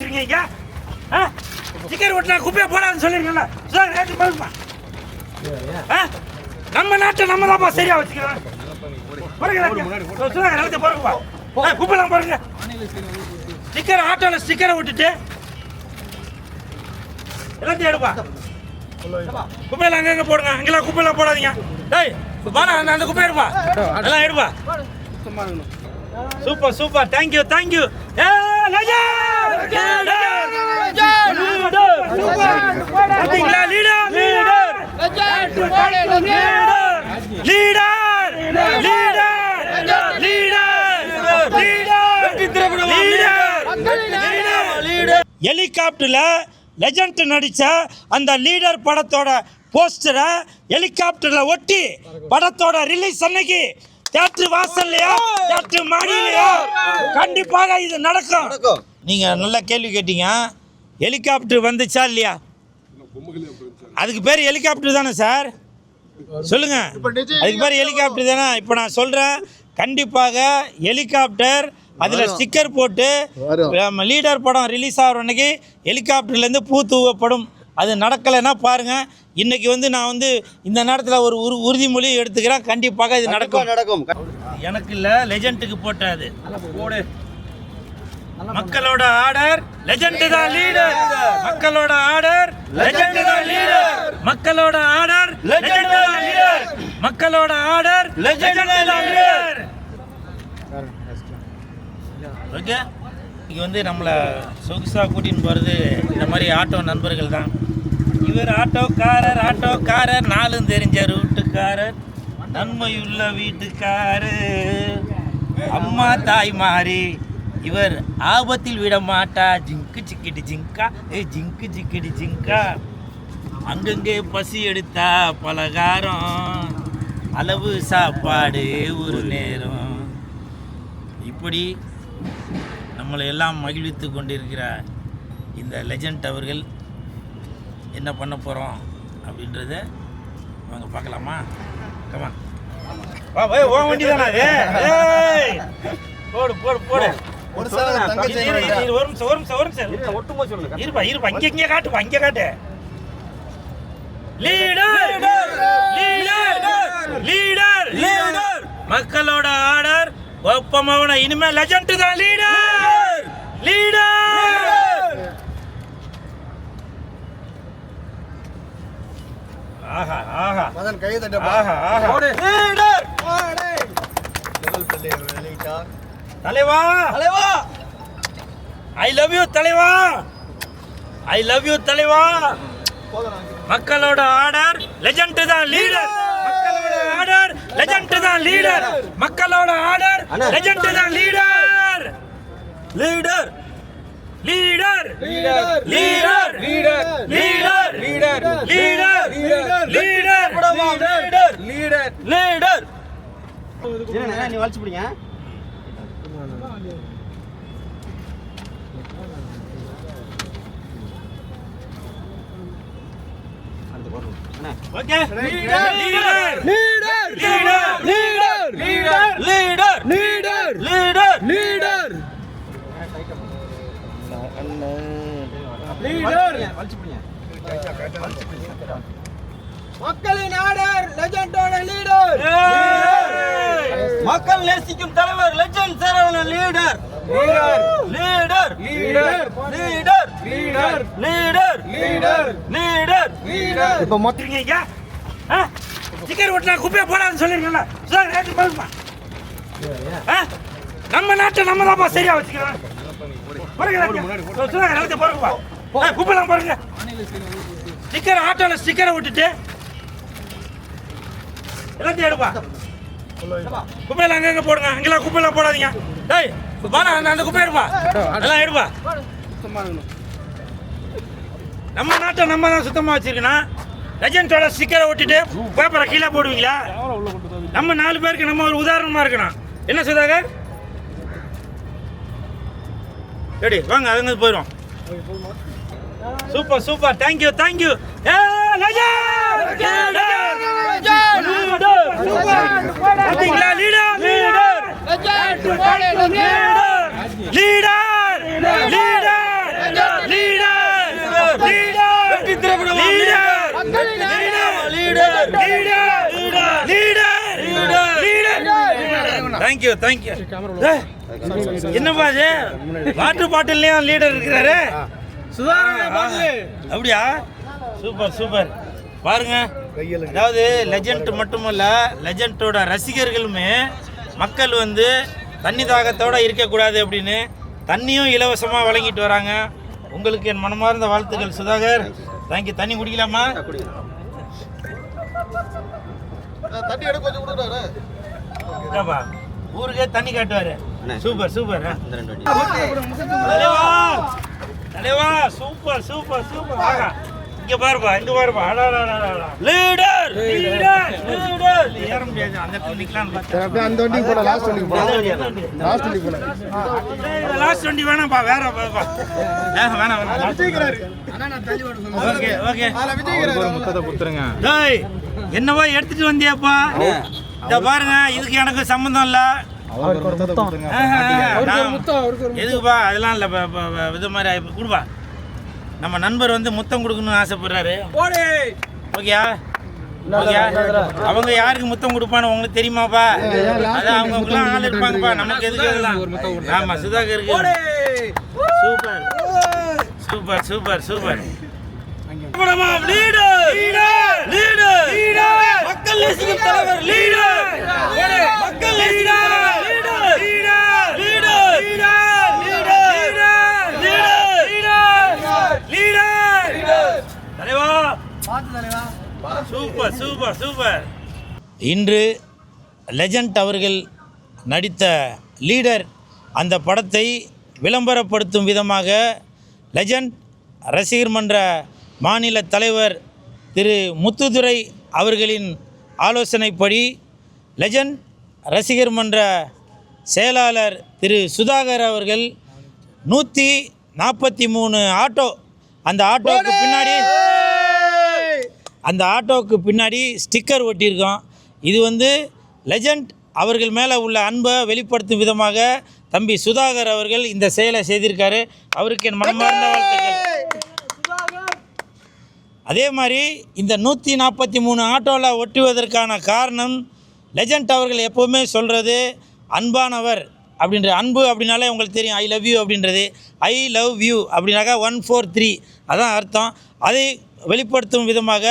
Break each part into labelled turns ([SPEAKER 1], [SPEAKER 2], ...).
[SPEAKER 1] வச்சிருக்கீங்க? ஸ்டிக்கர் ஒட்டினா குப்பையை போடாதுன்னு சொல்லிருக்கீங்களா? நம்ம நாட்டை நம்ம தான்ப்பா சரியா வச்சுக்கிறோம். குப்பைலாம் பாருங்க. ஸ்டிக்கர் ஆட்டோல ஸ்டிக்கரை விட்டுட்டு எல்லாத்தையும் எடுப்பா. குப்பையில அங்கங்க போடுங்க. அங்கெல்லாம் குப்பையெல்லாம் போடாதீங்க. டேய் வாடா, அந்த குப்பை எடுப்பா. எல்லாம் எடுப்பா. Super super. Thank you thank you. ஹெலிகாப்டர்ல லெஜண்ட் நடிச்ச அந்த லீடர் படத்தோட போஸ்டரை ஹெலிகாப்டர்ல ஒட்டி படத்தோட ரிலீஸ் அன்னைக்கு தியேட்டர் வாசல்லையோ தியேட்டர் மாடியிலையோ கண்டிப்பாக இது நடக்கும். நீங்க நல்ல கேள்வி கேட்டீங்க. ஹெலிகாப்டர் வந்துச்சா இல்லையா? அதுக்கு பேர் ஹெலிகாப்டர் தானே சார்? சொல்லுங்க, அதுக்கு பேர் ஹெலிகாப்டர் தானே? இப்போ நான் சொல்றேன், கண்டிப்பாக ஹெலிகாப்டர் அதில் ஸ்டிக்கர் போட்டு லீடர் படம் ரிலீஸ் ஆகிற அன்னைக்கு ஹெலிகாப்டர்லேருந்து பூ தூவப்படும். அது நடக்கலைன்னா பாருங்கள். இன்றைக்கி நான் இந்த நேரத்தில் ஒரு உறுதிமொழி எடுத்துக்கிறேன். கண்டிப்பாக இது நடக்கும். எனக்கு இல்லை, லெஜெண்டுக்கு போட்டாது போடு. மக்களோட ஆர்டர், லெஜெண்ட் தான் லீடர். மக்களோட ஆர்டர், லெஜெண்ட் தான் லீடர். மக்களோட ஆர்டர், லெஜெண்ட் தான் லீடர். மக்களோட ஆர்டர், லெஜெண்ட் தான் லீடர். ஓகே, இங்கே நம்மளை சொகுசாக கூட்டின்னு போகிறது இந்த மாதிரி ஆட்டோ நண்பர்கள் தான். இவர் ஆட்டோக்காரர் நாளும் தெரிஞ்ச ரூட்டுக்காரர், நன்மையுள்ள வீட்டுக்காரர், அம்மா தாய் மாறி. இவர் ஆபத்தில் விட மாட்டா. ஜிங்கு சிக்கிடி ஜிங்கா, ஜிங்கு சிக்கிடி ஜிங்கா. அங்கங்கே பசி எடுத்தா பலகாரம், அளவு சாப்பாடு ஒரு நேரம். இப்படி நம்மளை எல்லாம் மகிழ்வித்து கொண்டிருக்கிற இந்த லெஜண்ட் அவர்கள் என்ன பண்ண போகிறோம் அப்படின்றத வாங்க பார்க்கலாமா? கமா வா போய் ஓ வண்டி தானே அது. போடு போடு போடு. ஒரு நிமிஷம் இருப்பா இங்கே காட்டுப்பா, இங்கே காட்டு. Leader leader leader. மக்களோட ஆர்டர் ஒப்பமாவன. இனிமே லெஜண்ட் தான் லீடர் லீடர். ஆஹா ஆஹா மதன் கை தட்ட. ஆஹா ஆஹா லீடர். தலைவா தலைவா, ஐ லவ் யூ தலைவா, ஐ லவ் யூ தலைவா. மக்களோட ஆர்டர், லெஜண்ட் தான் லீடர். மக்களோட ஆர்டர், லெஜண்ட் தான் லீடர். மக்களோட ஆர்டர், லெஜண்ட் தான் leader leader leader leader leader leader leader leader leader leader leader. என்ன நீ வளைச்சு பிடிங்க. Okay, leader leader leader leader leader leader leader leader leader leader. மக்களின் ஆர்டர், லெஜெண்டோட லீடர். மக்கள் நேசிக்கும் தலைவர் legend Saravanan leader leader leader leader leader leader leader leader leader. இப்போ மொத்தீங்க sticker ஒட்டினா குப்பையை போடாதுன்னு சொல்லிருக்கீங்களா? நம்ம நாட்டை நம்ம தான்ப்பா சரியா வச்சுக்கிறோம். குப்பைலாம் பாருங்க. ஸ்டிக்கர் ஆட்டோல ஸ்டிக்கரை விட்டுட்டு எல்லாத்தையும் எடுப்பா. குப்பையில அங்கங்க போடுங்க. அங்கெல்லாம் குப்பையெல்லாம் போடாதீங்க. டேய் வாடா, அந்த குப்பை எடுப்பா. எல்லாம் எடுப்பா. நம்ம நாட்டை நம்ம தான் சுத்தமாக வச்சிருக்கணும். லெஜெண்டோட ஸ்டிக்கரை ஒட்டிட்டு பேப்பரை கீழே போடுவீங்களா? நம்ம 4 பேருக்கு நம்ம ஒரு உதாரணமாக இருக்கணும். என்ன சுதாகர்? ரெடி வாங்க, அதுங்க போயிடும். Super super. Thank you thank you. Leader leader leader leader leader. Thank you thank you. என்னப்பா அது வாட்டர் பாட்டில்லையும் லீடர் இருக்கிறாரு. அப்படியா? Super super. பாருங்க, அதாவது லெஜண்ட் மட்டுமல்ல, லெஜண்டோட ரசிகர்களுமே மக்கள் வந்து தண்ணி தாகத்தோடு இருக்கக்கூடாது அப்படின்னு தண்ணியும் இலவசமாக வழங்கிட்டு வராங்க. உங்களுக்கு என் மனமார்ந்த வாழ்த்துக்கள் சுதாகர். தேங்க்யூ. தண்ணி குடிக்கலாமா? ஊருக்கே தண்ணி காட்டுவாரு. சூப்பர் சூப்பர் தலைவா. Super super super. இங்க பாருப்பா, இங்க பாருப்பா. லீடர் லீடர் லீடர் ஏற முடியாது. அந்த நிக்கலாம் பார்த்தா அந்த வண்டி போட. லாஸ்ட் வண்டி போட. லாஸ்ட் வண்டி வேணாம்ப்பா, வேற பாப்பா. வேணாம் விஜய்கிறாரு. Okay okay. ஒரு முத்தத்தை கொடுத்துருங்க. டேய், என்னவோ எடுத்துட்டு வந்தியாப்பா? இத பாருங்க, இதுக்கு எனக்கு சம்பந்தம் இல்ல. எதுக்குப்பா? அதெல்லாம் இல்ல. இது மாதிரி கொடுப்பா. நம்ம நண்பர் வந்து முத்தம் கொடுக்கணும்னு ஆசைப்படுறாரு. ஓகேயா? அவங்க யாருக்கு முத்தம் கொடுப்பான்னு உங்களுக்கு தெரியுமாப்பா? அதான் அவங்களுக்குலாம் ஆள் இருப்பாங்கப்பா. நமக்கு எதுக்கு அதெல்லாம்? ஆமா, சுதாகருக்கு. Super super super super. Leader leader leader leader மக்கள் நேசிக்கும் தலைவர். லீடர் மக்கள் நேசிக்கும் தலைவர். Leader leader leader leader leader leader தலைவா. பாத்து தலைவா. Super super super. இன்று லெஜண்ட் அவர்கள் நடித்த லீடர் அந்த படத்தை விளம்பரப்படுத்தும் விதமாக லெஜண்ட் ரசிகர் மன்ற மாநில தலைவர் திரு முத்துதுரை அவர்களின் ஆலோசனைப்படி லெஜண்ட் ரசிகர் மன்ற செயலாளர் திரு சுதாகர் அவர்கள் 143 ஆட்டோ, அந்த ஆட்டோவுக்கு பின்னாடி ஸ்டிக்கர் ஒட்டியிருக்கோம். இது வந்து லெஜண்ட் அவர்கள் மேலே உள்ள அன்பை வெளிப்படுத்தும் விதமாக தம்பி சுதாகர் அவர்கள் இந்த செயலை செய்திருக்காரு. அவருக்கு என் மனமார்ந்த வாழ்த்துக்கள். அதே மாதிரி இந்த 143 ஆட்டோவில் ஒட்டுவதற்கான காரணம், லெஜண்ட் அவர்கள் எப்போவுமே சொல்கிறது அன்பானவர் அப்படின்ற. அன்பு அப்படின்னாலே உங்களுக்கு தெரியும், ஐ லவ் யூ அப்படின்றது. ஐ லவ் யூ அப்படின்னாக்கா 143 அதான் அர்த்தம். அதை வெளிப்படுத்தும் விதமாக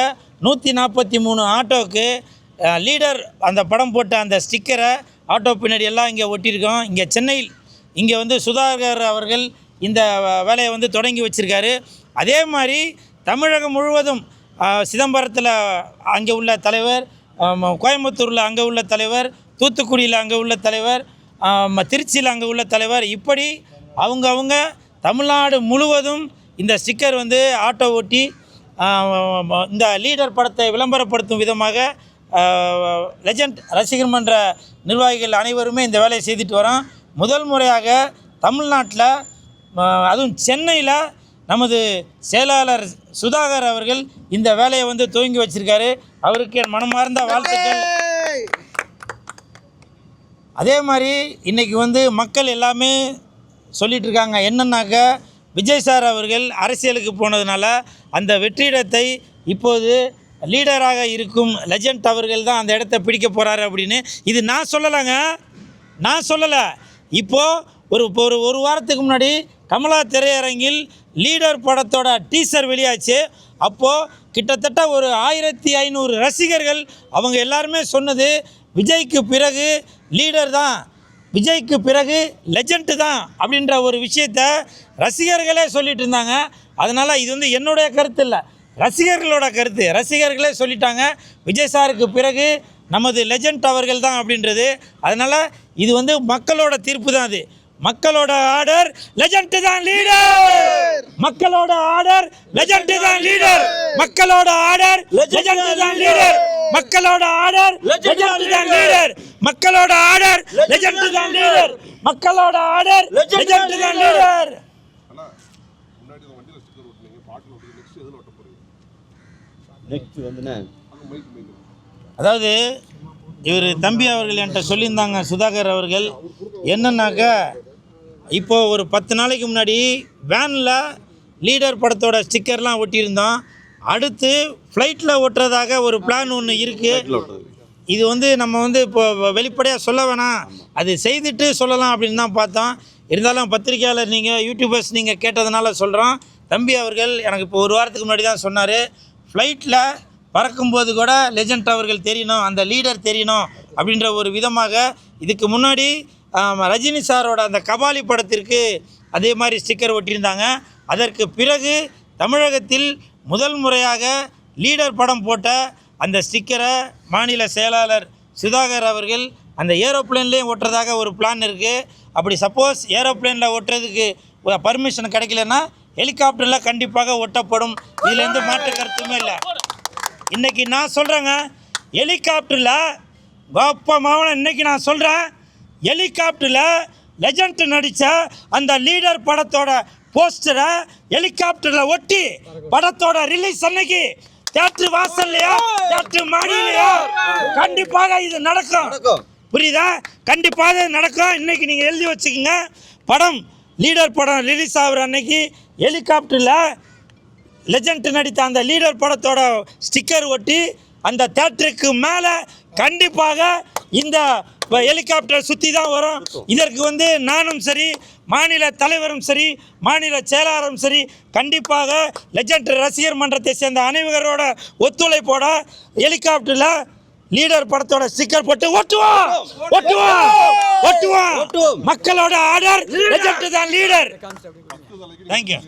[SPEAKER 1] 143 ஆட்டோவுக்கு லீடர் அந்த படம் போட்ட அந்த ஸ்டிக்கரை ஆட்டோ பின்னாடி எல்லாம் இங்கே ஒட்டியிருக்கோம். இங்கே சென்னையில் இங்கே வந்து சுதாகர் அவர்கள் இந்த வேலையை வந்து தொடங்கி வச்சுருக்காரு. அதே மாதிரி தமிழகம் முழுவதும் சிதம்பரத்தில் அங்கே உள்ள தலைவர், கோயம்புத்தூரில் அங்கே உள்ள தலைவர், தூத்துக்குடியில் அங்கே உள்ள தலைவர், திருச்சியில் அங்கே உள்ள தலைவர், இப்படி அவங்க தமிழ்நாடு முழுவதும் இந்த ஸ்டிக்கர் வந்து ஆட்டோ ஓட்டி இந்த லீடர் படத்தை விளம்பரப்படுத்தும் விதமாக லெஜண்ட் ரசிகர் மன்ற நிர்வாகிகள் அனைவருமே இந்த வேலையை செய்துட்டு வரோம். முதல் முறையாக தமிழ்நாட்டில், அதுவும் சென்னையில் நமது செயலாளர் சுதாகர் அவர்கள் இந்த வேலையை வந்து துவங்கி வச்சிருக்காரு. அவருக்கு என் மனமார்ந்த வாழ்த்துக்கள். அதே மாதிரி இன்றைக்கி வந்து மக்கள் எல்லாமே சொல்லிகிட்டு இருக்காங்க என்னன்னாக்க, விஜய் சார் அவர்கள் அரசியலுக்கு போனதுனால அந்த வெற்றிடத்தை இப்போது லீடராக இருக்கும் லெஜண்ட் அவர்கள் தான் அந்த இடத்த பிடிக்க போகிறாரு அப்படின்னு. இது நான் சொல்லலைங்க, நான் சொல்லலை. இப்போது ஒரு வாரத்துக்கு முன்னாடி கமலா திரையரங்கில் லீடர் படத்தோட டீசர் வெளியாச்சு. அப்போது கிட்டத்தட்ட ஒரு 1500 ரசிகர்கள் அவங்க எல்லாருமே சொன்னது, விஜய்க்கு பிறகு லீடர் தான், விஜய்க்கு பிறகு லெஜண்ட் தான் அப்படின்ற ஒரு விஷயத்த ரசிகர்களே சொல்லிட்டு இருந்தாங்க. அதனால் இது வந்து என்னுடைய கருத்து இல்லை, ரசிகர்களோட கருத்து. ரசிகர்களே சொல்லிட்டாங்க விஜய் சாருக்கு பிறகு நமது லெஜண்ட் அவர்கள் தான் அப்படின்றது. அதனால் இது வந்து மக்களோட தீர்ப்பு தான். அது மக்களோட ஆர்டர், லெஜண்ட் தான் லீடர். மக்களோட ஆர்டர், லெஜண்ட் தான் லீடர். மக்களோட ஆர்டர், லெஜண்ட் தான் லீடர். மக்களோட ஆர்டர், லெஜண்ட் தான் லீடர். மக்களோட ஆர்டர், லெஜண்ட் தான் லீடர். மக்களோட ஆர்டர், லெஜண்ட் தான் லீடர். அதாவது இவர் தம்பி அவர்கள் என்கிட்ட சொல்லியிருந்தாங்க, சுதாகர் அவர்கள், என்னன்னாக்கா இப்போது ஒரு 10 நாளைக்கு முன்னாடி வேனில் லீடர் படத்தோட ஸ்டிக்கர்லாம் ஒட்டியிருந்தோம். அடுத்து ஃப்ளைட்டில் ஒட்டுறதாக ஒரு பிளான் ஒன்று இருக்குது. இது வந்து நம்ம வந்து இப்போ வெளிப்படையாக சொல்ல வேணாம், அது செய்துட்டு சொல்லலாம் அப்படின்னு தான் பார்த்தோம். இருந்தாலும் பத்திரிகையாளர் நீங்கள் யூடியூபர்ஸ் நீங்கள் கேட்டதுனால சொல்கிறோம். தம்பி அவர்கள் எனக்கு இப்போ ஒரு வாரத்துக்கு முன்னாடி தான் சொன்னார், ஃப்ளைட்டில் பறக்கும்போது கூட லெஜண்ட் அவர்கள் தெரியணும், அந்த லீடர் தெரியணும் அப்படின்ற ஒரு விதமாக. இதுக்கு முன்னாடி ரஜினி சாரோட அந்த கபாலி படத்திற்கு அதே மாதிரி ஸ்டிக்கர் ஒட்டியிருந்தாங்க. அதற்கு பிறகு தமிழகத்தில் முதல் முறையாக லீடர் படம் போட்ட அந்த ஸ்டிக்கரை மாநில செயலாளர் சுதாகர் அவர்கள் அந்த ஏரோப்ளேன்லேயும் ஒட்டுறதாக ஒரு பிளான் இருக்குது. அப்படி சப்போஸ் ஏரோப்ளேனில் ஒட்டுறதுக்கு பர்மிஷன் கிடைக்கலன்னா ஹெலிகாப்டரில் கண்டிப்பாக ஒட்டப்படும். இதில் எந்த மாற்று கருத்துமே இல்லை. இன்றைக்கி நான் சொல்கிறேங்க, ஹெலிகாப்டரில் கோப்பமாவன இன்றைக்கி நான் சொல்கிறேன், ஹெலிகாப்டரில் லெஜண்ட் நடித்த அந்த லீடர் படத்தோட போஸ்டரை ஹெலிகாப்டரில் ஒட்டி படத்தோட ரிலீஸ் அன்னைக்கு தியேட்டர் வாசல்லையா தியேட்டர் மாடியிலையா கண்டிப்பாக இது நடக்கும். புரியுதா? கண்டிப்பாக நடக்கும். இன்றைக்கி நீங்கள் எழுதி வச்சுக்கோங்க, படம் லீடர் படம் ரிலீஸ் ஆகிற அன்னைக்கு ஹெலிகாப்டரில் லெஜண்ட் நடித்த அந்த லீடர் படத்தோட ஸ்டிக்கர் ஒட்டி அந்த தேட்டருக்கு மேலே கண்டிப்பாக இந்த ஹெலிகாப்டர் சுற்றி தான் வரும். இதற்கு வந்து நானும் சரி, மாநில தலைவரும் சரி, மாநில செயலாளரும் சரி, கண்டிப்பாக லெஜண்ட் ரசிகர் மன்றத்தை சேர்ந்த அனைவரோட ஒத்துழைப்போட ஹெலிகாப்டரில் லீடர் படத்தோட ஸ்டிக்கர் போட்டு ஒட்டுவோம். மக்களோட ஆர்டர், லெஜண்ட் தான் லீடர். தேங்க்யூ.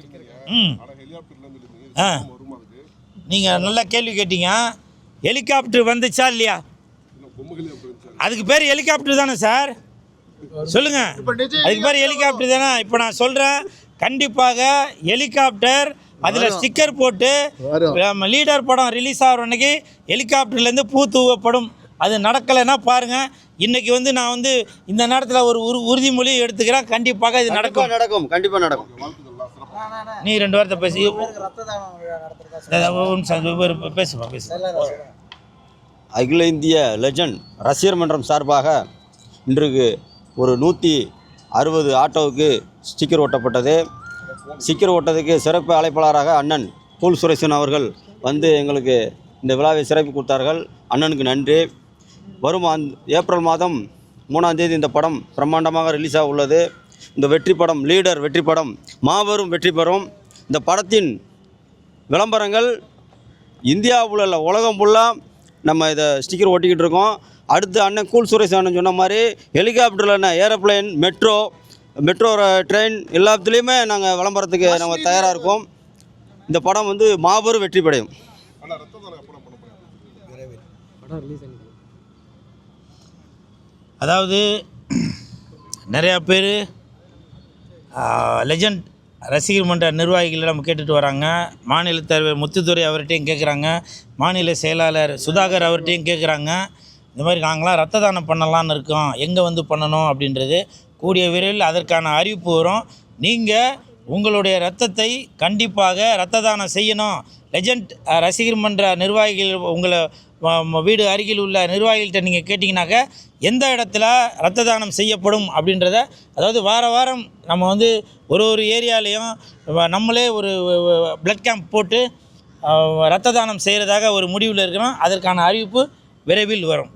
[SPEAKER 1] நீங்கள் நல்ல கேள்வி கேட்டீங்க. ஹெலிகாப்டர் வந்துச்சா இல்லையா? அதுக்கு பேர் ஹெலிகாப்டர் தானே சார்? சொல்லுங்கள், அதுக்கு பேர் ஹெலிகாப்டர் தானே? இப்போ நான் சொல்கிறேன், கண்டிப்பாக ஹெலிகாப்டர் அதில் ஸ்டிக்கர் போட்டு லீடர் படம் ரிலீஸ் ஆகிற அன்றைக்கி ஹெலிகாப்டர்லேருந்து பூ தூவப்படும். அது நடக்கலைன்னா பாருங்கள். இன்றைக்கி வந்து நான் வந்து இந்த நேரத்தில் ஒரு உறுதிமொழி எடுத்துக்கிறேன், கண்டிப்பாக இது நடக்கும்.
[SPEAKER 2] கண்டிப்பாக நடக்கும்.
[SPEAKER 1] நீ 2 வாரத்தை பேசி பேசுமா பேசு.
[SPEAKER 2] அகில இந்திய லெஜண்ட் ரசிகர் மன்றம் சார்பாக இன்றைக்கு ஒரு 160 ஆட்டோவுக்கு ஸ்டிக்கர் ஒட்டப்பட்டது. ஸ்டிக்கர் ஒட்டதுக்கு சிறப்பு அழைப்பாளராக அண்ணன் கூல் சுரேசன் அவர்கள் வந்து எங்களுக்கு இந்த விழாவை சிறப்பு கொடுத்தார்கள். அண்ணனுக்கு நன்றி. வரும் ஏப்ரல் மாதம் 3ஆம் தேதி இந்த படம் பிரம்மாண்டமாக ரிலீஸ் ஆக உள்ளது. இந்த வெற்றி படம், லீடர் வெற்றி படம் மாபெரும் வெற்றி பெறும். இந்த படத்தின் விளம்பரங்கள் இந்தியாவில் உள்ள உலகம் ஃபுல்லாக நம்ம இதை ஸ்டிக்கர் ஒட்டிக்கிட்டு இருக்கோம். அடுத்து அண்ணன் கூல் சுரேஷ் அண்ணன் சொன்ன மாதிரி ஹெலிகாப்டரில் ஏரோப்ளேன், மெட்ரோ ட்ரெயின் எல்லாத்துலேயுமே நாங்கள் விளம்பரத்துக்கு நாங்கள் தயாராக இருக்கோம். இந்த படம் வந்து மாபெரும் வெற்றி படையும்.
[SPEAKER 1] அதாவது நிறையா பேர் லெஜண்ட் ரசிகர் மன்ற நிர்வாகிகளை நம்ம கேட்டுட்டு வராங்க. மாநில தலைவர் முத்துத்துறை அவர்கிட்டையும் கேட்குறாங்க, மாநில செயலாளர் சுதாகர் அவர்கிட்டையும் கேட்குறாங்க. இந்த மாதிரி நாங்களாம் ரத்த தானம் பண்ணலான்னு இருக்கோம், எங்கே வந்து பண்ணணும் அப்படின்றது. கூடிய விரைவில் அதற்கான அறிவிப்பு வரும். நீங்கள் உங்களுடைய ரத்தத்தை கண்டிப்பாக ரத்த தானம் செய்யணும். லெஜண்ட் ரசிகர் மன்ற நிர்வாகிகள் உங்களை வீடு அருகில் உள்ள நிர்வாகிகள்கிட்ட நீங்கள் கேட்டிங்கனாக்க எந்த இடத்துல ரத்த தானம் செய்யப்படும் அப்படின்றத, அதாவது வாரம் நம்ம வந்து ஒரு ஏரியாலேயும் நம்மளே ஒரு பிளட் கேம்ப் போட்டு ரத்த தானம் செய்கிறதாக ஒரு முடிவில் இருக்கிறோம். அதற்கான அறிவிப்பு விரைவில் வரும்.